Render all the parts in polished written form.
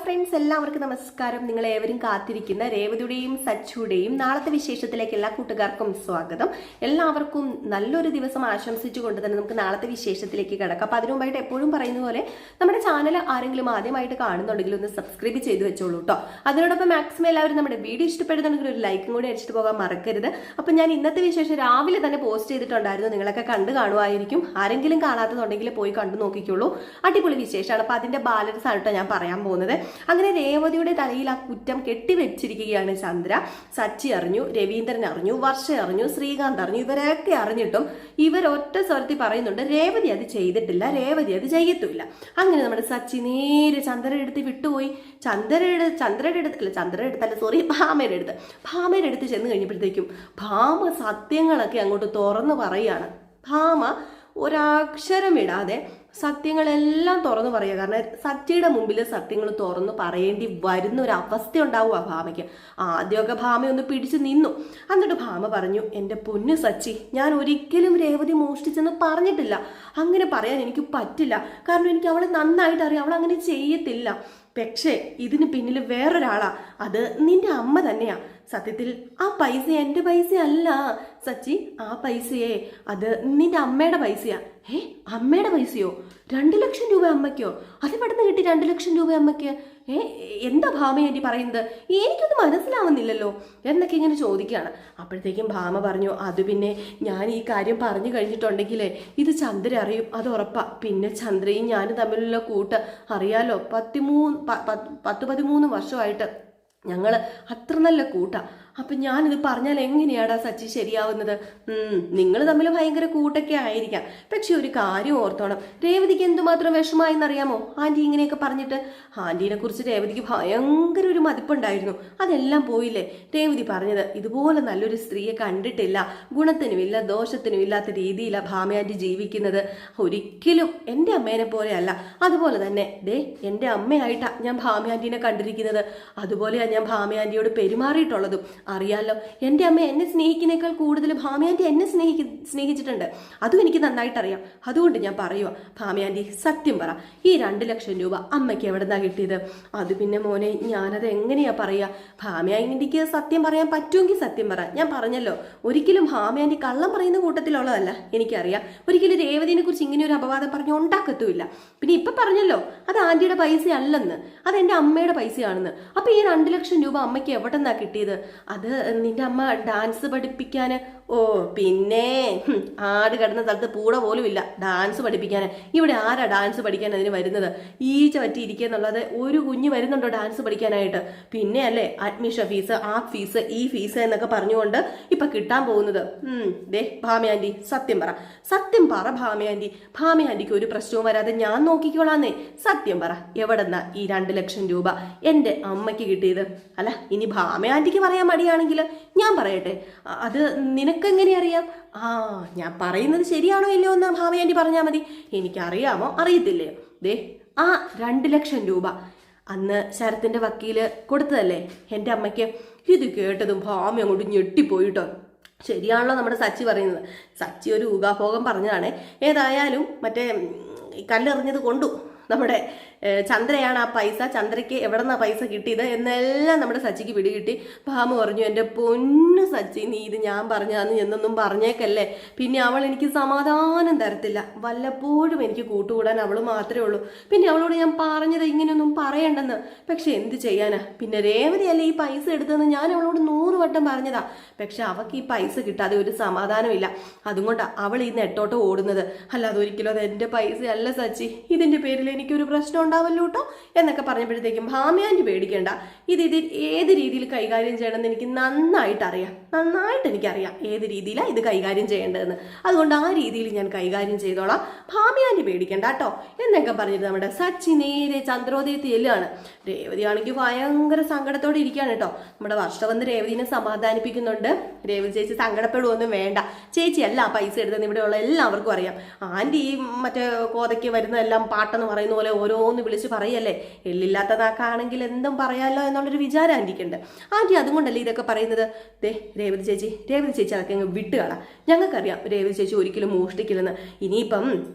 Friends, എല്ലാവർക്കും നമസ്കാരം. നിങ്ങളേവരും കാത്തിരിക്കുന്ന രേവതിയുടെയും സച്ചുടെയും നാളത്തെ വിശേഷത്തിലേക്ക് എല്ലാ കൂട്ടുകാർക്കും സ്വാഗതം. എല്ലാവർക്കും നല്ലൊരു ദിവസം ആശംസിച്ചുകൊണ്ട് തന്നെ നമുക്ക് നാളത്തെ വിശേഷത്തിലേക്ക് കിടക്കാം. അപ്പം അതിനു മുമ്പായിട്ട് എപ്പോഴും പറയുന്ന പോലെ നമ്മുടെ ചാനൽ ആരെങ്കിലും ആദ്യമായിട്ട് കാണുന്നുണ്ടെങ്കിൽ ഒന്ന് സബ്സ്ക്രൈബ് ചെയ്ത് വെച്ചോളൂ കേട്ടോ. അതിനോടൊപ്പം മാക്സിമം എല്ലാവരും നമ്മുടെ വീഡിയോ ഇഷ്ടപ്പെടുന്നുണ്ടെങ്കിൽ ഒരു ലൈക്കും കൂടി അടിച്ചിട്ട് പോകാൻ മറക്കരുത്. അപ്പം ഞാൻ ഇന്നത്തെ വിശേഷം രാവിലെ തന്നെ പോസ്റ്റ് ചെയ്തിട്ടുണ്ടായിരുന്നു. നിങ്ങളൊക്കെ കണ്ടു കാണുമായിരിക്കും. ആരെങ്കിലും കാണാത്തതുണ്ടെങ്കിൽ പോയി കണ്ടു നോക്കിക്കോളൂ. അടിപൊളി വിശേഷമാണ്. അപ്പം അതിന്റെ ബാലൻസ് ആയിട്ടോ ഞാൻ പറയാൻ പോകുന്നത്. അങ്ങനെ രേവതിയുടെ തലയിൽ ആ കുറ്റം കെട്ടിവെച്ചിരിക്കുകയാണ് ചന്ദ്ര. സച്ചി അറിഞ്ഞു, രവീന്ദ്രൻ അറിഞ്ഞു, വർഷ അറിഞ്ഞു, ശ്രീകാന്ത് അറിഞ്ഞു. ഇവരൊക്കെ അറിഞ്ഞിട്ടും ഇവരൊറ്റ സ്വരത്തിൽ പറയുന്നുണ്ട് രേവതി അത് ചെയ്തിട്ടില്ല, രേവതി അത് ചെയ്യത്തുമില്ല. അങ്ങനെ നമ്മുടെ സച്ചി നേരെ ചന്ദ്രയുടെ അടുത്ത് വിട്ടുപോയി. ഭാമയുടെ അടുത്ത് ചെന്ന് കഴിഞ്ഞപ്പോഴത്തേക്കും ഭാമ സത്യങ്ങളൊക്കെ അങ്ങോട്ട് തുറന്നു പറയാണ്. ഭാമ ഒരക്ഷരം ഇടാതെ സത്യങ്ങളെല്ലാം തുറന്നു പറയുക. കാരണം സച്ചിയുടെ മുമ്പിൽ സത്യങ്ങൾ തുറന്നു പറയേണ്ടി വരുന്ന ഒരു അവസ്ഥ ഉണ്ടാവും ആ ഭാമയ്ക്ക്. ആദ്യമൊക്കെ ഭാമ ഒന്ന് പിടിച്ചു നിന്നു. എന്നിട്ട് ഭാമ പറഞ്ഞു, എൻ്റെ പൊന്നു സച്ചി, ഞാൻ ഒരിക്കലും രേവതി മോഷ്ടിച്ചെന്ന് പറഞ്ഞിട്ടില്ല. അങ്ങനെ പറയാൻ എനിക്ക് പറ്റില്ല. കാരണം എനിക്ക് അവളെ നന്നായിട്ട് അറിയാം, അവൾ അങ്ങനെ ചെയ്യത്തില്ല. പക്ഷേ ഇതിന് പിന്നിൽ വേറൊരാളാ, അത് നിന്റെ അമ്മ തന്നെയാ. സത്യത്തിൽ ആ പൈസ എൻ്റെ പൈസ അല്ല സച്ചി, ആ പൈസയെ അത് നിന്റെ അമ്മയുടെ പൈസയാ. അമ്മയുടെ പൈസയോ? 2 ലക്ഷം രൂപ അമ്മയ്ക്കോ? അത് പെട്ടെന്ന് കിട്ടി 2 ലക്ഷം രൂപ അമ്മയ്ക്ക്? എന്താ ഭാമ ആൻറ്റി പറയുന്നത്? എനിക്കൊന്നും മനസ്സിലാവുന്നില്ലല്ലോ എന്നൊക്കെ ഇങ്ങനെ ചോദിക്കുകയാണ്. അപ്പോഴത്തേക്കും ഭാമ പറഞ്ഞു, അത് പിന്നെ ഞാൻ ഈ കാര്യം പറഞ്ഞു കഴിഞ്ഞിട്ടുണ്ടെങ്കിലേ ഇത് ചന്ദ്ര അറിയും, അത് ഉറപ്പാ. പിന്നെ ചന്ദ്രയും ഞാനും തമ്മിലുള്ള കൂട്ട് അറിയാലോ, 13 വർഷമായിട്ട് ഞങ്ങൾ അത്ര നല്ല കൂട്ടാ. അപ്പം ഞാനിത് പറഞ്ഞാൽ എങ്ങനെയാടാ സച്ചി ശരിയാവുന്നത്? നിങ്ങൾ തമ്മിൽ ഭയങ്കര കൂട്ടൊക്കെ ആയിരിക്കാം. പക്ഷെ ഒരു കാര്യം ഓർത്തോണം, രേവതിക്ക് എന്തുമാത്രം വിഷമായെന്നറിയാമോ ആൻറ്റി ഇങ്ങനെയൊക്കെ പറഞ്ഞിട്ട്? ആൻറ്റീനെ കുറിച്ച് രേവതിക്ക് ഭയങ്കര ഒരു മതിപ്പുണ്ടായിരുന്നു. അതെല്ലാം പോയില്ലേ? രേവതി പറഞ്ഞത് ഇതുപോലെ നല്ലൊരു സ്ത്രീയെ കണ്ടിട്ടില്ല, ഗുണത്തിനുമില്ല ദോഷത്തിനും ഇല്ലാത്ത രീതിയിലാണ് ഭാമ ആൻറ്റി ജീവിക്കുന്നത്. ഒരിക്കലും എൻ്റെ അമ്മേനെ പോലെയല്ല. അതുപോലെ തന്നെ എൻ്റെ അമ്മയായിട്ടാണ് ഞാൻ ഭാമ ആൻറ്റീനെ കണ്ടിരിക്കുന്നത്. അതുപോലെയാണ് ഞാൻ ഭാമ ആൻറ്റിയോട് പെരുമാറിയിട്ടുള്ളതും. അറിയാലോ, എൻ്റെ അമ്മ എന്നെ സ്നേഹിക്കുന്നേക്കാൾ കൂടുതൽ ഭാമയാൻറ്റി എന്നെ സ്നേഹിച്ചിട്ടുണ്ട്. അതും എനിക്ക് നന്നായിട്ട് അറിയാം. അതുകൊണ്ട് ഞാൻ പറയുക, ഭാമയാൻറ്റി സത്യം പറ, ഈ 2 ലക്ഷം രൂപ അമ്മയ്ക്ക് എവിടെന്നാ കിട്ടിയത്? അത് പിന്നെ മോനെ, ഞാനത് എങ്ങനെയാ പറയുക? ഭാമയാൻറ്റിക്ക് സത്യം പറയാൻ പറ്റുമെങ്കിൽ സത്യം പറ. ഞാൻ പറഞ്ഞല്ലോ, ഒരിക്കലും ഭാമയാൻറ്റി കള്ളം പറയുന്ന കൂട്ടത്തിലുള്ളതല്ല, എനിക്കറിയാം. ഒരിക്കലും രേവതിനെ കുറിച്ച് ഇങ്ങനെ ഒരു അപവാദം പറഞ്ഞ് ഉണ്ടാക്കത്തുമില്ല. പിന്നെ ഇപ്പൊ പറഞ്ഞല്ലോ അത് ആൻറ്റിയുടെ പൈസ അല്ലെന്ന്, അത് എൻ്റെ അമ്മയുടെ പൈസയാണെന്ന്. അപ്പൊ ഈ 2 ലക്ഷം രൂപ അമ്മയ്ക്ക് എവിടെന്നാ കിട്ടിയത്? അത് നിന്റെ അമ്മ ഡാൻസ് പഠിപ്പിക്കാൻ. ഓ പിന്നെ ആട് കിടന്ന സ്ഥലത്ത് പൂട പോലും ഇല്ല ഡാൻസ് പഠിപ്പിക്കാൻ. ഇവിടെ ആരാ ഡാൻസ് പഠിക്കാൻ അതിന് വരുന്നത്? ഈച്ച പറ്റിയിരിക്കുക എന്നുള്ളത് ഒരു കുഞ്ഞ് വരുന്നുണ്ടോ ഡാൻസ് പഠിക്കാനായിട്ട്? പിന്നെ അല്ലേ അഡ്മിഷൻ ഫീസ്, ആ ഫീസ്, ഈ ഫീസ് എന്നൊക്കെ പറഞ്ഞുകൊണ്ട് ഇപ്പൊ കിട്ടാൻ പോകുന്നത്. ഭാമയാൻറ്റി സത്യം പറ, സത്യം പറ ഭാമയാൻറ്റി. ഭാമയാൻറ്റിക്ക് ഒരു പ്രശ്നവും വരാതെ ഞാൻ നോക്കിക്കോളാന്നേ. സത്യം പറ, എവിടെന്നാ ഈ 2 ലക്ഷം രൂപ എൻ്റെ അമ്മയ്ക്ക് കിട്ടിയത്? അല്ല, ഇനി ഭാമയാൻറ്റിക്ക് പറയാൻ മടിയാണെങ്കിൽ ഞാൻ പറയട്ടെ, അത് നിനക്കെങ്ങനെ അറിയാം? ഞാൻ പറയുന്നത് ശരിയാണോ ഇല്ലയോ എന്ന് ഭാമയാൻറ്റി പറഞ്ഞാൽ മതി. എനിക്കറിയാമോ അറിയത്തില്ലയോ? ആ 2 ലക്ഷം രൂപ അന്ന് ശരത്തിന്റെ വക്കീല് കൊടുത്തതല്ലേ എൻ്റെ അമ്മയ്ക്ക്. ഇത് കേട്ടതും ഭാമ അങ്ങോട്ട് ഞെട്ടിപ്പോയിട്ടോ. ശരിയാണല്ലോ നമ്മുടെ സച്ചി പറയുന്നത്. സച്ചി ഒരു ഊഹാഭോഗം പറഞ്ഞതാണ്. ഏതായാലും മറ്റേ കല്ലെറിഞ്ഞത് കൊണ്ടു നമ്മുടെ ചന്ദ്രയാണ് ആ പൈസ. ചന്ദ്രയ്ക്ക് എവിടെന്നാ പൈസ കിട്ടിയത് എന്നെല്ലാം നമ്മുടെ സച്ചിക്ക് പിടികിട്ടി. ഭാമ പറഞ്ഞു, എൻ്റെ പൊന്നു സച്ചി, നീ ഇത് ഞാൻ പറഞ്ഞാന്ന് എന്നൊന്നും പറഞ്ഞേക്കല്ലേ. പിന്നെ അവൾ എനിക്ക് സമാധാനം തരത്തില്ല. വല്ലപ്പോഴും എനിക്ക് കൂട്ടുകൂടാൻ അവൾ മാത്രമേ ഉള്ളൂ. പിന്നെ അവളോട് ഞാൻ പറഞ്ഞത് ഇങ്ങനെയൊന്നും പറയണ്ടെന്ന്. പക്ഷെ എന്ത് ചെയ്യാനാ? പിന്നെ രേവതി അല്ലേ ഈ പൈസ എടുത്തതെന്ന് ഞാൻ അവളോട് 100 വട്ടം പറഞ്ഞതാ. പക്ഷെ അവൾക്ക് ഈ പൈസ കിട്ടാതെ ഒരു സമാധാനമില്ല. അതുകൊണ്ടാണ് അവൾ ഈ നെട്ടോട്ട് ഓടുന്നത്. അല്ലാതെ ഒരിക്കലും അത് എൻ്റെ പൈസ അല്ല സച്ചി. ഇതിൻ്റെ പേരിൽ എനിക്കൊരു പ്രശ്നം ഉണ്ടാവല്ലോ കേട്ടോ എന്നൊക്കെ പറഞ്ഞപ്പോഴത്തേക്കും ഭാമയാൻറ്റി പേടിക്കേണ്ട, ഇത് ഏത് രീതിയിൽ കൈകാര്യം ചെയ്യണമെന്ന് എനിക്ക് നന്നായിട്ട് എനിക്കറിയാം ഏത് രീതിയിലാണ് ഇത് കൈകാര്യം ചെയ്യേണ്ടതെന്ന്. അതുകൊണ്ട് ആ രീതിയിൽ ഞാൻ കൈകാര്യം ചെയ്തോളാം, ഭാമയാൻറ്റി പേടിക്കേണ്ട കേട്ടോ എന്നൊക്കെ പറഞ്ഞിട്ട് നമ്മുടെ സച്ചി നേരെ ചന്ദ്രോദയത്തിൽ ചെല്ലുകയാണ്. രേവതി ആണെങ്കിൽ ഭയങ്കര സങ്കടത്തോടെ ഇരിക്കുകയാണ് കേട്ടോ. നമ്മുടെ വർഷ വന്ന് രേവതിനെ സമാധാനിപ്പിക്കുന്നുണ്ട്. രേവതി ചേച്ചി സങ്കടപ്പെടുവൊന്നും വേണ്ട, ചേച്ചിയല്ല പൈസ എടുത്തെന്ന് ഇവിടെയുള്ള എല്ലാവർക്കും അറിയാം. ആൻറ്റി ഈ മറ്റേ കോതയ്ക്ക് വരുന്നതെല്ലാം പാട്ടെന്ന് പറയുന്ന പോലെ ഓരോന്ന് വിളിച്ച് പറയല്ലേ. എല്ലില്ലാത്ത നാക്കാണെങ്കിൽ എന്തും പറയാമല്ലോ എന്നുള്ളൊരു വിചാരം ആൻറ്റിക്കുണ്ട്. ആൻറ്റി അതുകൊണ്ടല്ലേ ഇതൊക്കെ പറയുന്നത്. ദേ രേവതി ചേച്ചി അതൊക്കെ അങ്ങ് വിട്ടുകളാം. ഞങ്ങൾക്കറിയാം രേവതി ചേച്ചി ഒരിക്കലും മോഷ്ടിക്കില്ലെന്ന്. ഇനിയിപ്പം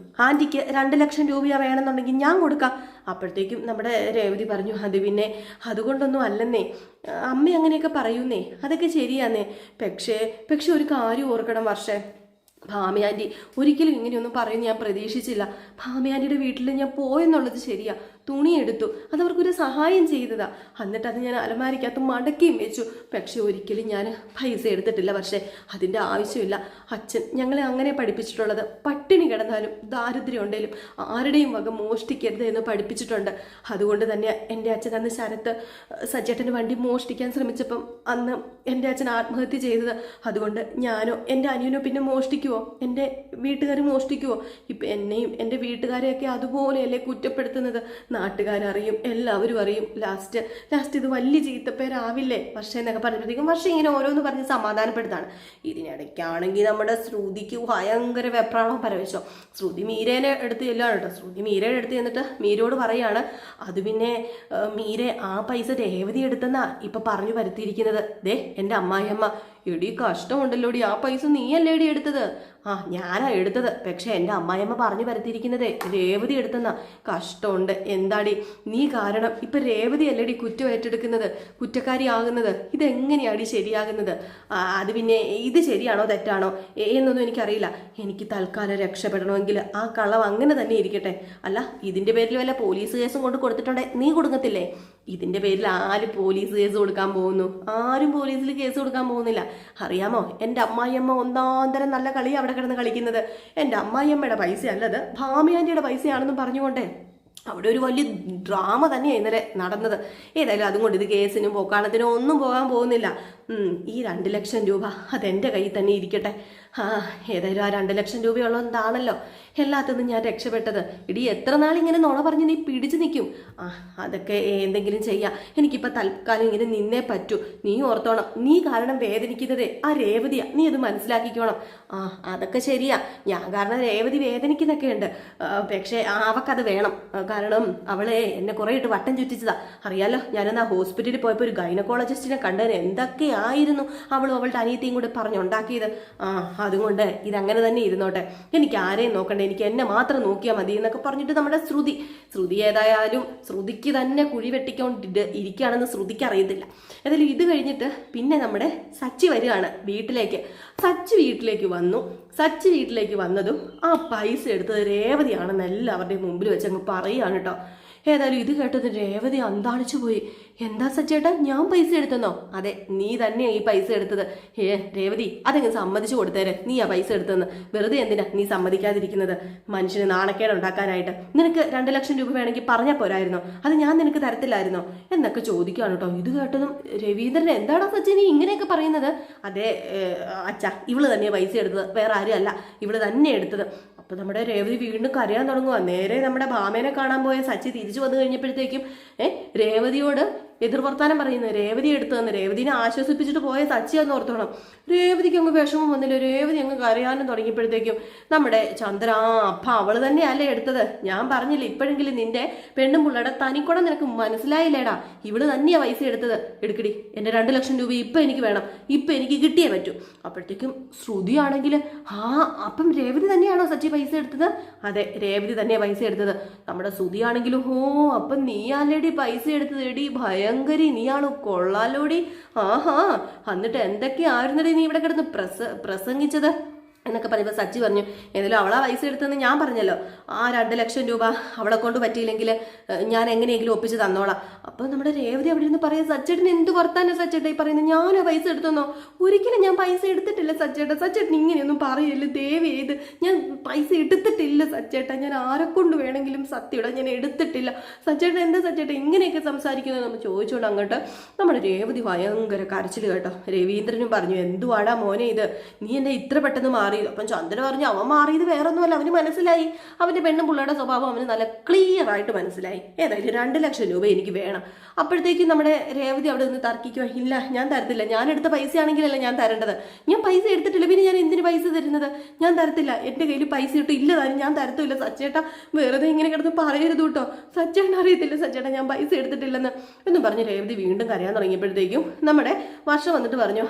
ആൻറ്റിക്ക് 2 ലക്ഷം രൂപയാണ് വേണമെന്നുണ്ടെങ്കിൽ ഞാൻ കൊടുക്കാം. അപ്പോഴത്തേക്കും നമ്മുടെ രേവതി പറഞ്ഞു, അത് പിന്നെ അതുകൊണ്ടൊന്നും അല്ലെന്നേ, അമ്മ അങ്ങനെയൊക്കെ പറയൂന്നേ, അതൊക്കെ ശരിയാന്നേ. പക്ഷേ ഒരു കാര്യം ഓർക്കണം വർഷേ, ഭാമി ആൻറ്റി ഒരിക്കലും ഇങ്ങനെയൊന്നും പറയും ഞാൻ പ്രതീക്ഷിച്ചില്ല. ഭാമി ആൻറ്റിയുടെ വീട്ടിൽ ഞാൻ പോയെന്നുള്ളത് ശരിയാ, തുണി എടുത്തു, അതവർക്കൊരു സഹായം ചെയ്തതാ. എന്നിട്ട് അത് ഞാൻ അലമാരിക്കകത്ത് മടക്കിയും വെച്ചു. പക്ഷെ ഒരിക്കലും ഞാൻ പൈസ എടുത്തിട്ടില്ല. പക്ഷേ അതിൻ്റെ ആവശ്യമില്ല. അച്ഛൻ ഞങ്ങളെ അങ്ങനെ പഠിപ്പിച്ചിട്ടുള്ളത്, പട്ടിണി കിടന്നാലും ദാരിദ്ര്യം ഉണ്ടെങ്കിലും ആരുടെയും വക മോഷ്ടിക്കരുത് എന്ന് പഠിപ്പിച്ചിട്ടുണ്ട്. അതുകൊണ്ട് തന്നെ എൻ്റെ അച്ഛൻ അന്ന് ശരത്ത് സച്ചേട്ടൻ്റെ വണ്ടി മോഷ്ടിക്കാൻ ശ്രമിച്ചപ്പം അന്ന് എൻ്റെ അച്ഛൻ ആത്മഹത്യ ചെയ്തത്. അതുകൊണ്ട് ഞാനോ എൻ്റെ അനിയനോ പിന്നെ മോഷ്ടിക്കുമോ? എൻ്റെ വീട്ടുകാർ മോഷ്ടിക്കുമോ? ഇപ്പം എന്നെയും എൻ്റെ വീട്ടുകാരെയൊക്കെ അതുപോലെയല്ലേ കുറ്റപ്പെടുത്തുന്നത്. നാട്ടുകാരറിയും, എല്ലാവരും അറിയും. ലാസ്റ്റ് ഇത് വലിയ ചീത്തപ്പേരാവില്ലേ വർഷ എന്നൊക്കെ പറഞ്ഞപ്പോഴത്തേക്കും വർഷ ഇങ്ങനെ ഓരോന്ന് പറഞ്ഞ് സമാധാനപ്പെടുത്താണ്. ഇതിനിടയ്ക്കാണെങ്കിൽ നമ്മുടെ ശ്രുതിക്ക് ഭയങ്കര വെപ്രാളം പരവേശം. ശ്രുതി മീരേനെ എടുത്ത് ചെല്ലാണ് കേട്ടോ. ശ്രുതി മീരയുടെ അടുത്ത് ചെന്നിട്ട് മീരയോട് പറയാണ്, അത് പിന്നെ മീരെ ആ പൈസ രേവതി എടുത്തെന്നാ ഇപ്പൊ പറഞ്ഞു വരുത്തിയിരിക്കുന്നത്. ദേ എൻ്റെ അമ്മായിയമ്മ, എടി കഷ്ടമുണ്ടല്ലോടി, ആ പൈസ നീയല്ലേടി എടുത്തത്? ആ ഞാനാ എടുത്തത്. പക്ഷെ എൻ്റെ അമ്മായിയമ്മ പറഞ്ഞു വരുത്തിയിരിക്കുന്നത് രേവതി എടുത്തെന്നാ. കഷ്ടമുണ്ട്. എന്താടി നീ കാരണം ഇപ്പൊ രേവതി അല്ലേടി കുറ്റം ഏറ്റെടുക്കുന്നത്, കുറ്റക്കാരിയാകുന്നത്? ഇതെങ്ങനെയാടി ശരിയാകുന്നത്? അത് പിന്നെ ഇത് ശരിയാണോ തെറ്റാണോ എന്നൊന്നും എനിക്കറിയില്ല. എനിക്ക് തൽക്കാലം രക്ഷപ്പെടണമെങ്കിൽ ആ കള്ളം അങ്ങനെ തന്നെ ഇരിക്കട്ടെ. അല്ല ഇതിന്റെ പേരിൽ വല്ല പോലീസ് കേസും കൊണ്ട് കൊടുത്തിട്ടുണ്ടെ നീ കൊടുക്കത്തില്ലേ? ഇതിന്റെ പേരിൽ ആര് പോലീസ് കേസ് കൊടുക്കാൻ പോകുന്നു? ആരും പോലീസിൽ കേസ് കൊടുക്കാൻ പോകുന്നില്ല. അറിയാമോ, എൻ്റെ അമ്മായിയമ്മ ഒന്നാന്തരം നല്ല കളി അവിടെ കിടന്ന് കളിക്കുന്നത്. എൻ്റെ അമ്മായിയമ്മയുടെ പൈസ അല്ലത്, ഭാമി ആൻറ്റിയുടെ പൈസയാണെന്ന് പറഞ്ഞുകൊണ്ടേ അവിടെ ഒരു വലിയ ഡ്രാമ തന്നെയാണ് ഇന്നലെ നടന്നത്. ഏതായാലും അതുകൊണ്ട് ഇത് കേസിനും പോക്കാണത്തിനും ഒന്നും പോകാൻ പോകുന്നില്ല. ഈ 2 ലക്ഷം രൂപ അതെൻ്റെ കയ്യിൽ തന്നെ ഇരിക്കട്ടെ. ഏതായാലും ആ 2 ലക്ഷം രൂപയുള്ളതാണല്ലോ എല്ലാത്തിനും ഞാൻ രക്ഷപ്പെട്ടത്. ഇടി എത്ര നാളിങ്ങനെ നുണ പറഞ്ഞ് നീ പിടിച്ചു നിൽക്കും? അതൊക്കെ എന്തെങ്കിലും ചെയ്യാം. എനിക്കിപ്പോൾ തൽക്കാലം ഇങ്ങനെ നിന്നേ പറ്റൂ. നീ ഓർത്തോണം, നീ കാരണം വേദനിക്കുന്നത് ആ രേവതിയാ, നീ അത് മനസ്സിലാക്കിക്കോണം. അതൊക്കെ ശരിയാ, ഞാൻ കാരണം രേവതി വേദനിക്കുന്നൊക്കെ ഉണ്ട്. പക്ഷേ അവക്കത് വേണം. കാരണം അവളെ എന്നെ കുറേ ഇട്ട് വട്ടം ചുറ്റിച്ചതാ. അറിയാലോ, ഞാനെന്നാ ഹോസ്പിറ്റലിൽ പോയപ്പോൾ ഒരു ഗൈനക്കോളജിസ്റ്റിനെ കണ്ടതിന് എന്തൊക്കെയായിരുന്നു അവളും അവളുടെ അനിയത്തിയും കൂടെ പറഞ്ഞുണ്ടാക്കിയത്. അതുകൊണ്ട് ഇതങ്ങനെ തന്നെ ഇരുന്നോട്ടെ, എനിക്ക് ആരെയും നോക്കണ്ട, എനിക്ക് എന്നെ മാത്രം നോക്കിയാൽ മതി എന്നൊക്കെ പറഞ്ഞിട്ട് നമ്മുടെ ശ്രുതി ഏതായാലും ശ്രുതിക്ക് തന്നെ കുഴി വെട്ടിക്കൊണ്ടിട്ട് ഇരിക്കുകയാണെന്ന് ശ്രുതിക്ക് അറിയത്തില്ല. ഏതായാലും ഇത് കഴിഞ്ഞിട്ട് പിന്നെ നമ്മുടെ സച്ചി വരികയാണ് വീട്ടിലേക്ക്. സച്ചി വീട്ടിലേക്ക് വന്നതും ആ പൈസ എടുത്തത് രേവതിയാണെന്ന് എല്ലാവരുടെയും മുമ്പിൽ വെച്ച് അങ്ങ് പറയുകയാണ് കേട്ടോ. ഏതായാലും ഇത് കേട്ടത് രേവതി അന്താളിച്ചു പോയി. എന്താ സച്ചേട്ടാ, ഞാൻ പൈസ എടുത്തെന്നോ? അതെ, നീ തന്നെയാ ഈ പൈസ എടുത്തത്. രേവതി അതെങ്ങനെ സമ്മതിച്ചു കൊടുത്തേരെ, നീ ആ പൈസ എടുത്തെന്ന്. വെറുതെ എന്തിനാ നീ സമ്മതിക്കാതിരിക്കുന്നത്? മനുഷ്യന് നാണക്കേട് ഉണ്ടാക്കാനായിട്ട്. നിനക്ക് 2 ലക്ഷം രൂപ വേണമെങ്കിൽ പറഞ്ഞാൽ പോരായിരുന്നോ? അത് ഞാൻ നിനക്ക് തരത്തില്ലായിരുന്നോ എന്നൊക്കെ ചോദിക്കുകയാണ് കേട്ടോ. ഇത് കേട്ടതും രവീന്ദ്രൻ, എന്താടാ സച്ചിനി ഇങ്ങനെയൊക്കെ പറയുന്നത്? അതെ അച്ഛാ, ഇവള് തന്നെയാ പൈസ എടുത്തത്, വേറെ ആരും അല്ല, ഇവള് തന്നെ എടുത്തത്. അപ്പൊ നമ്മുടെ രേവതി വീണ്ടും കരയാൻ തുടങ്ങുക. നേരെ നമ്മുടെ ഭാമേനെ കാണാൻ പോയ സച്ചി തിരിച്ചു വന്നു കഴിഞ്ഞപ്പോഴത്തേക്കും രേവതിയോട് എതിർവർത്താനം പറയുന്നത് രേവതി എടുത്തു തന്ന് രേവതിനെ ആശ്വസിപ്പിച്ചിട്ട് പോയ സച്ചിയാന്ന് ഓർത്തോണം. രേവതിക്ക് അങ്ങ് വിഷമം വന്നില്ല. രേവതി അങ്ങ് കരയാനും തുടങ്ങിയപ്പോഴത്തേക്കും നമ്മുടെ ചന്ദ്ര, അപ്പ അവള് തന്നെയല്ലേ എടുത്തത്? ഞാൻ പറഞ്ഞില്ല, ഇപ്പോഴെങ്കിലും നിന്റെ പെണ്ണും പിള്ളയുടെ തനിക്കുടം നിനക്ക് മനസ്സിലായില്ലേടാ? ഇവള് തന്നെയാ പൈസ എടുത്തത്. എടുക്കടി, എൻ്റെ 2 ലക്ഷം രൂപ ഇപ്പൊ എനിക്ക് വേണം, ഇപ്പൊ എനിക്ക് കിട്ടിയേ പറ്റൂ. അപ്പോഴത്തേക്കും ശ്രുതിയാണെങ്കിൽ അപ്പം രേവതി തന്നെയാണോ സച്ചി പൈസ എടുത്തത്? അതെ, രേവതി തന്നെയാ പൈസ എടുത്തത്. നമ്മുടെ ശ്രുതിയാണെങ്കിലും അപ്പം നീയാലേടി പൈസ എടുത്തത്? എടി ഭയങ്കരി, നീയാണോ കൊള്ളാലോടി. എന്നിട്ട് എന്തൊക്കെയായിരുന്നടി നീ ഇവിടെ കിടന്ന് പ്രസംഗിച്ചത് എന്നൊക്കെ പറയുമ്പോൾ സച്ചി പറഞ്ഞു, ഏതായാലും അവളാ പൈസ എടുത്തെന്ന് ഞാൻ പറഞ്ഞല്ലോ. ആ 2 ലക്ഷം രൂപ അവളെ കൊണ്ട് പറ്റിയില്ലെങ്കിൽ ഞാൻ എങ്ങനെയെങ്കിലും ഒപ്പിച്ച് തന്നോളാം. അപ്പോൾ നമ്മുടെ രേവതി അവിടെ ഇരുന്ന് പറയാം, സച്ചേട്ടന് എന്ത് വർത്താനം സച്ചേട്ട ഈ പറയുന്നത്? ഞാനോ പൈസ എടുത്തെന്നോ? ഒരിക്കലും ഞാൻ പൈസ എടുത്തിട്ടില്ല സച്ചേട്ടൻ ഇങ്ങനെയൊന്നും പറയല്ലേ ദേവി. ഞാൻ പൈസ എടുത്തിട്ടില്ല സച്ചേട്ട, ഞാൻ ആരെക്കൊണ്ട് വേണമെങ്കിലും സത്യയുടെ ഞാൻ എടുത്തിട്ടില്ല. സച്ചേട്ടൻ എന്താ സച്ചേട്ട ഇങ്ങനെയൊക്കെ സംസാരിക്കുന്നത് നമ്മൾ ചോദിച്ചോണ്ട് അങ്ങോട്ട് നമ്മുടെ രേവതി ഭയങ്കര കരച്ചിൽ കേട്ടോ. രവീന്ദ്രനും പറഞ്ഞു, എന്തുവാടാ മോനെ ഇത്, നീ എന്നെ ഇത്ര പെട്ടെന്ന് മാറി മാറിയത്. അപ്പം ചന്ദ്ര പറഞ്ഞു അവൻ മാറിയത് വേറൊന്നുമല്ല, അവന് മനസ്സിലായി അവൻ്റെ പെണ്ണും പിള്ളേരുടെ സ്വഭാവം അവന് നല്ല ക്ലിയർ ആയിട്ട് മനസ്സിലായി. ഏതായാലും 2 ലക്ഷം രൂപ എനിക്ക് വേണം. അപ്പോഴത്തേക്കും നമ്മുടെ രേവതി അവിടെ നിന്ന് തർക്കിക്കുക, ഇല്ല ഞാൻ തരത്തില്ല, ഞാൻ എടുത്ത പൈസ ആണെങ്കിലല്ല ഞാൻ തരേണ്ടത്, ഞാൻ പൈസ എടുത്തിട്ടില്ല, പിന്നെ ഞാൻ എന്തിന് പൈസ തരുന്നത്, ഞാൻ തരത്തില്ല, എൻ്റെ കയ്യിൽ പൈസ ഇട്ട് ഇല്ല താനും ഞാൻ തരത്തില്ല. സച്ചേട്ടാ വെറുതെ ഇങ്ങനെ കിടന്ന് പറയരുത് കേട്ടോ, സച്ചേട്ടൻ അറിയത്തില്ല സച്ചേട്ടാ ഞാൻ പൈസ എടുത്തിട്ടില്ലെന്ന് എന്നും പറഞ്ഞ് രേവതി വീണ്ടും കരയാൻ തുടങ്ങിയപ്പോഴത്തേക്കും നമ്മുടെ വർഷ വന്നിട്ട് പറഞ്ഞു,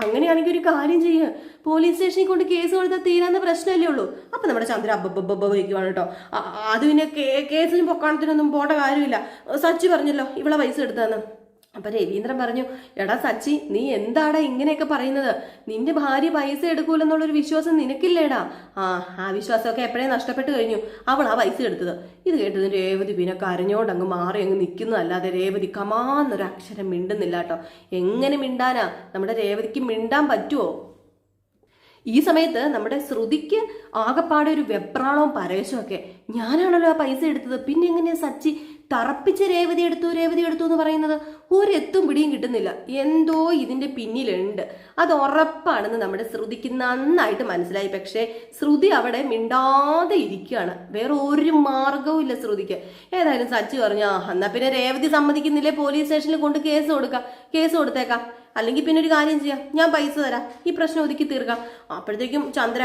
അങ്ങനെയാണെങ്കിൽ ഒരു കാര്യം ചെയ്യുക, പോലീസ് സ്റ്റേഷനിൽ കൊണ്ട് കേസ് കൊടുത്താൽ തീരാന്ന പ്രശ്നമല്ലേ ഉള്ളൂ. അപ്പം നമ്മുടെ ചന്ദ്ര അബ്ബബ്ബ വയ്ക്കുവാണ് കേട്ടോ. അത് പിന്നെ കേസിനും പൊക്കാണത്തിനൊന്നും പോകേണ്ട കാര്യമില്ല, സച്ചി പറഞ്ഞല്ലോ ഇവളെ പൈസ എടുത്തതെന്ന്. അപ്പം രവീന്ദ്രൻ പറഞ്ഞു, എടാ സച്ചി നീ എന്താടാ ഇങ്ങനെയൊക്കെ പറയുന്നത്, നിന്റെ ഭാര്യ പൈസ എടുക്കൂലെന്നുള്ളൊരു വിശ്വാസം നിനക്കില്ലേടാ. ആ വിശ്വാസമൊക്കെ എപ്പോഴേ നഷ്ടപ്പെട്ട് കഴിഞ്ഞു, അവൾ ആ പൈസ എടുത്തത്. ഇത് കേട്ടത് രേവതി പിന്നെ കരഞ്ഞോണ്ട് അങ്ങ് മാറി അങ്ങ് നിൽക്കുന്നതല്ലാതെ രേവതി കമാന്നൊരു അക്ഷരം മിണ്ടുന്നില്ല കേട്ടോ. എങ്ങനെ മിണ്ടാനാ, നമ്മുടെ രേവതിക്ക് മിണ്ടാൻ പറ്റുമോ? ഈ സമയത്ത് നമ്മുടെ ശ്രുതിക്ക് ആകെപ്പാടെ ഒരു വെപ്രാളവും പരവേശമൊക്കെ, ഞാനാണല്ലോ ആ പൈസ എടുത്തത്, പിന്നെ എങ്ങനെയാ സച്ചി തറപ്പിച്ച് രേവതി എടുത്തു എന്ന് പറയുന്നത്? ഒരെത്തും പിടിയും കിട്ടുന്നില്ല, എന്തോ ഇതിന്റെ പിന്നിലുണ്ട്, അത് ഉറപ്പാണെന്ന് നമ്മുടെ ശ്രുതിക്ക് നന്നായിട്ട് മനസ്സിലായി. പക്ഷേ ശ്രുതി അവിടെ മിണ്ടാതെ ഇരിക്കുകയാണ്, വേറെ ഒരു മാർഗവും ഇല്ല ശ്രുതിക്ക്. ഏതായാലും സച്ചി പറഞ്ഞു, എന്നാ പിന്നെ രേവതി സമ്മതിക്കുന്നില്ലേ പോലീസ് സ്റ്റേഷനിൽ കൊണ്ട് കേസ് കൊടുത്തേക്കാം, അല്ലെങ്കിൽ പിന്നെ ഒരു കാര്യം ചെയ്യാം, ഞാൻ പൈസ തരാം, ഈ പ്രശ്നം ഒതുക്കി തീർക്കാം. അപ്പോഴത്തേക്കും ചന്ദ്ര,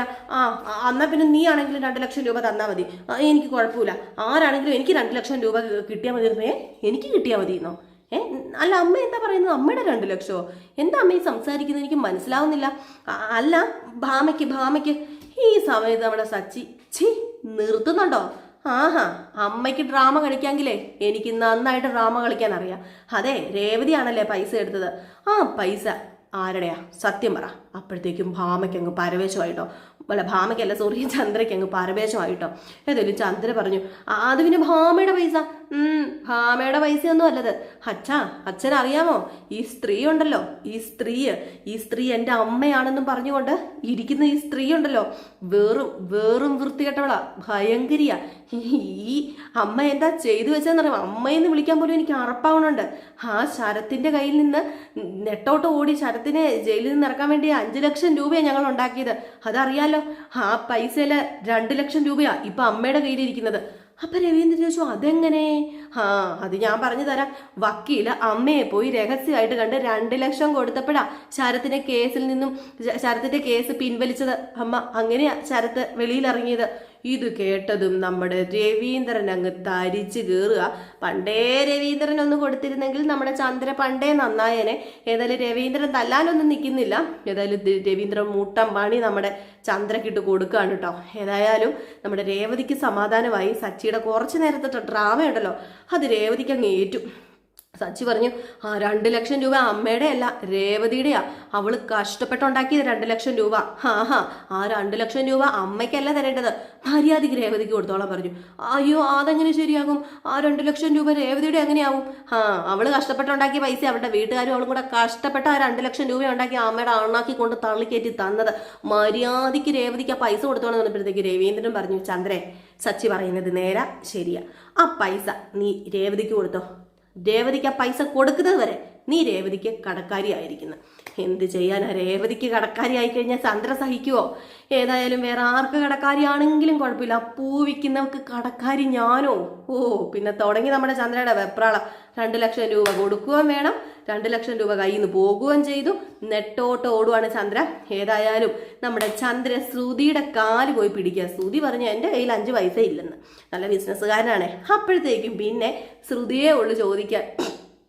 എന്നാൽ പിന്നെ നീ ആണെങ്കിലും 2 ലക്ഷം രൂപ തന്നാൽ മതി, എനിക്ക് കുഴപ്പമില്ല, ആരാണെങ്കിലും എനിക്ക് 2 ലക്ഷം രൂപ കിട്ടിയാൽ മതി. എനിക്ക് കിട്ടിയാൽ മതി എന്നോ? അല്ല അമ്മ എന്താ പറയുന്നത്, അമ്മയുടെ 2 ലക്ഷമോ? എന്താ അമ്മ ഈ സംസാരിക്കുന്നത്, എനിക്ക് മനസ്സിലാവുന്നില്ല. അല്ല ഭാമയ്ക്ക് ഈ സമയത്ത് നമ്മുടെ സച്ചി നിർത്തുന്നുണ്ടോ? അമ്മയ്ക്ക് ഡ്രാമ കളിക്കാമെങ്കിലേ എനിക്ക് നന്നായിട്ട് ഡ്രാമ കളിക്കാൻ അറിയാം. അതെ രേവതിയാണല്ലേ പൈസ എടുത്തത്, പൈസ ആരുടെയാ സത്യം പറ. അപ്പോഴത്തേക്കും ഭാമയ്ക്ക് അങ്ങ് പരവേശമായിട്ടോ, അല്ല ഭാമയ്ക്കല്ല സോറി ചന്ദ്രയ്ക്ക് അങ്ങ് പരവേശമായിട്ടോ. ഏതായാലും ചന്ദ്ര പറഞ്ഞു, അത് പിന്നെ ഭാമയുടെ പൈസ. ഭാമയുടെ പൈസയൊന്നും അല്ലത്. അച്ഛനറിയാമോ, ഈ സ്ത്രീ ഉണ്ടല്ലോ, ഈ സ്ത്രീ എൻ്റെ അമ്മയാണെന്നും പറഞ്ഞുകൊണ്ട് ഇരിക്കുന്ന ഈ സ്ത്രീ ഉണ്ടല്ലോ, വെറും വൃത്തികെട്ടവളാ, ഭയങ്കരിയാ. ഈ അമ്മ എന്താ ചെയ്തു വെച്ചെന്നറിയാം, അമ്മയെന്ന് വിളിക്കാൻ പോലും എനിക്ക് അറപ്പാവണുണ്ട്. ആ ശരത്തിന്റെ കയ്യിൽ നിന്ന് നെട്ടോട്ട് ഓടി ശരത്തിനെ ജയിലിൽ നിന്ന് ഇറക്കാൻ വേണ്ടി 5 ലക്ഷം രൂപയാണ് ഞങ്ങൾ ഉണ്ടാക്കിയത്, അതറിയാലോ. ആ പൈസയില് 2 ലക്ഷം രൂപയാ ഇപ്പൊ അമ്മയുടെ കയ്യിലിരിക്കുന്നത്. അപ്പൊ രവീന്ദ്രൻ ചോദിച്ചു, അതെങ്ങനെ? അത് ഞാൻ പറഞ്ഞു തരാം. വക്കീല് അമ്മയെ പോയി രഹസ്യമായിട്ട് കണ്ട് 2 ലക്ഷം കൊടുത്തപ്പോഴാ ശരത്തിന്റെ കേസ് പിൻവലിച്ചത് അമ്മ. അങ്ങനെയാ ശരത്ത് വെളിയിലിറങ്ങിയത്. ഇത് കേട്ടതും നമ്മുടെ രവീന്ദ്രൻ അങ്ങ് തരിച്ചു കയറുക. പണ്ടേ രവീന്ദ്രൻ ഒന്ന് കൊടുത്തിരുന്നെങ്കിൽ നമ്മുടെ ചന്ദ്ര പണ്ടേ നന്നായേനെ. ഏതായാലും രവീന്ദ്രൻ തല്ലാനൊന്നും നിൽക്കുന്നില്ല. ഏതായാലും രവീന്ദ്രൻ മൂട്ടം പണി നമ്മുടെ ചന്ദ്രക്കിട്ട് കൊടുക്കുകയാണ് കേട്ടോ. ഏതായാലും നമ്മുടെ രേവതിക്ക് സമാധാനമായി. സച്ചിയുടെ കുറച്ച് നേരത്തെ ഡ്രാമ ഉണ്ടല്ലോ അത് രേവതിക്ക് അങ്ങ് ഏറ്റു. സച്ചി പറഞ്ഞു, 2 ലക്ഷം രൂപ അമ്മയുടെ അല്ല രേവതിയുടെയാ, അവള് കഷ്ടപ്പെട്ടുണ്ടാക്കിയത് 2 ലക്ഷം രൂപ. ആ 2 ലക്ഷം രൂപ അമ്മയ്ക്കല്ല തരേണ്ടത്, മര്യാദയ്ക്ക് രേവതിക്ക് കൊടുത്തോളാൻ പറഞ്ഞു. അയ്യോ അതെങ്ങനെ ശരിയാകും, ആ 2 ലക്ഷം രൂപ രേവതിയുടെ എങ്ങനെയാവും? അവള് കഷ്ടപ്പെട്ടുണ്ടാക്കിയ പൈസ അവളുടെ വീട്ടുകാരും അവളും കൂടെ കഷ്ടപ്പെട്ട ആ 2 ലക്ഷം രൂപ ഉണ്ടാക്കി അമ്മയുടെ അണ്ണാക്കി കൊണ്ട് തള്ളിക്കയറ്റി തന്നത്. മര്യാദയ്ക്ക് രേവതിക്ക് ആ പൈസ കൊടുത്തോളാൻ പറഞ്ഞപ്പോഴത്തേക്ക് രവീന്ദ്രൻ പറഞ്ഞു, ചന്ദ്രേ സച്ചി പറയുന്നത് നേരാ ശരിയാ, ആ പൈസ നീ രേവതിക്ക് കൊടുത്തോ. രേവതിക്ക് ആ പൈസ കൊടുക്കുന്നത് വരെ നീ രേവതിക്ക് കടക്കാരി ആയിരിക്കുന്നു. എന്ത് ചെയ്യാനാ, രേവതിക്ക് കടക്കാരി ആയിക്കഴിഞ്ഞാൽ ചന്ദ്ര സഹിക്കുവോ? ഏതായാലും വേറെ ആർക്ക് കടക്കാരിയാണെങ്കിലും കുഴപ്പമില്ല, പൂ വിൽക്കുന്നവർക്ക് കടക്കാരി ഞാനോ? പിന്നെ തുടങ്ങി നമ്മുടെ ചന്ദ്രയുടെ വെപ്രാളം. 2 ലക്ഷം രൂപ കൊടുക്കുകയും വേണം, 2 ലക്ഷം രൂപ കയ്യിൽ നിന്ന് പോകുകയും ചെയ്തു. നെട്ടോട്ട് ഓടുവാണ് ചന്ദ്ര. ഏതായാലും നമ്മുടെ ചന്ദ്ര ശ്രുതിയുടെ കാല് പോയി പിടിക്കുക. ശ്രുതി പറഞ്ഞു, എൻ്റെ കയ്യിൽ 5 പൈസ ഇല്ലെന്ന്. നല്ല ബിസിനസ്സുകാരനാണ്. അപ്പോഴത്തേക്കും പിന്നെ ശ്രുതിയെ ഉള്ളു ചോദിക്കാൻ,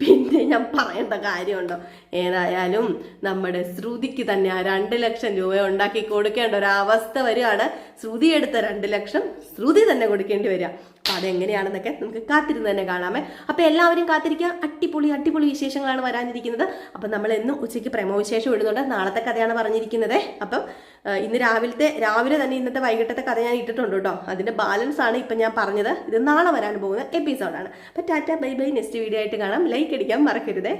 പിന്നെ ഞാൻ പറയേണ്ട കാര്യമുണ്ടോ? ഏതായാലും നമ്മുടെ ശ്രുതിക്ക് തന്നെ ആ 2 ലക്ഷം രൂപ ഉണ്ടാക്കി കൊടുക്കേണ്ട ഒരവസ്ഥ വരികയാണ്. ശ്രുതി എടുത്ത 2 ലക്ഷം ശ്രുതി തന്നെ കൊടുക്കേണ്ടി വരിക. അപ്പൊ അതെങ്ങനെയാണെന്നൊക്കെ നമുക്ക് കാത്തിരുന്ന് തന്നെ കാണാമേ. അപ്പൊ എല്ലാവരും കാത്തിരിക്കുക, അടിപൊളി വിശേഷങ്ങളാണ് വരാനിരിക്കുന്നത്. അപ്പം നമ്മൾ എന്നും ഉച്ചയ്ക്ക് പ്രമോ വിശേഷം ഇടുന്നുണ്ട്. നാളത്തെ കഥയാണ് പറഞ്ഞിരിക്കുന്നത്. അപ്പം ഇന്ന് രാവിലെ തന്നെ ഇന്നത്തെ വൈകിട്ടത്തെ കഥ ഞാൻ ഇട്ടിട്ടുണ്ട് കേട്ടോ. അതിന്റെ ബാലൻസ് ആണ് ഇപ്പം ഞാൻ പറഞ്ഞത്. ഇത് നാളെ വരാൻ പോകുന്ന എപ്പിസോഡാണ്. അപ്പം Tata bye bye. Next video ആയിട്ട് കാണാം. ലൈക്ക് അടിക്കാൻ മറക്കരുതേ.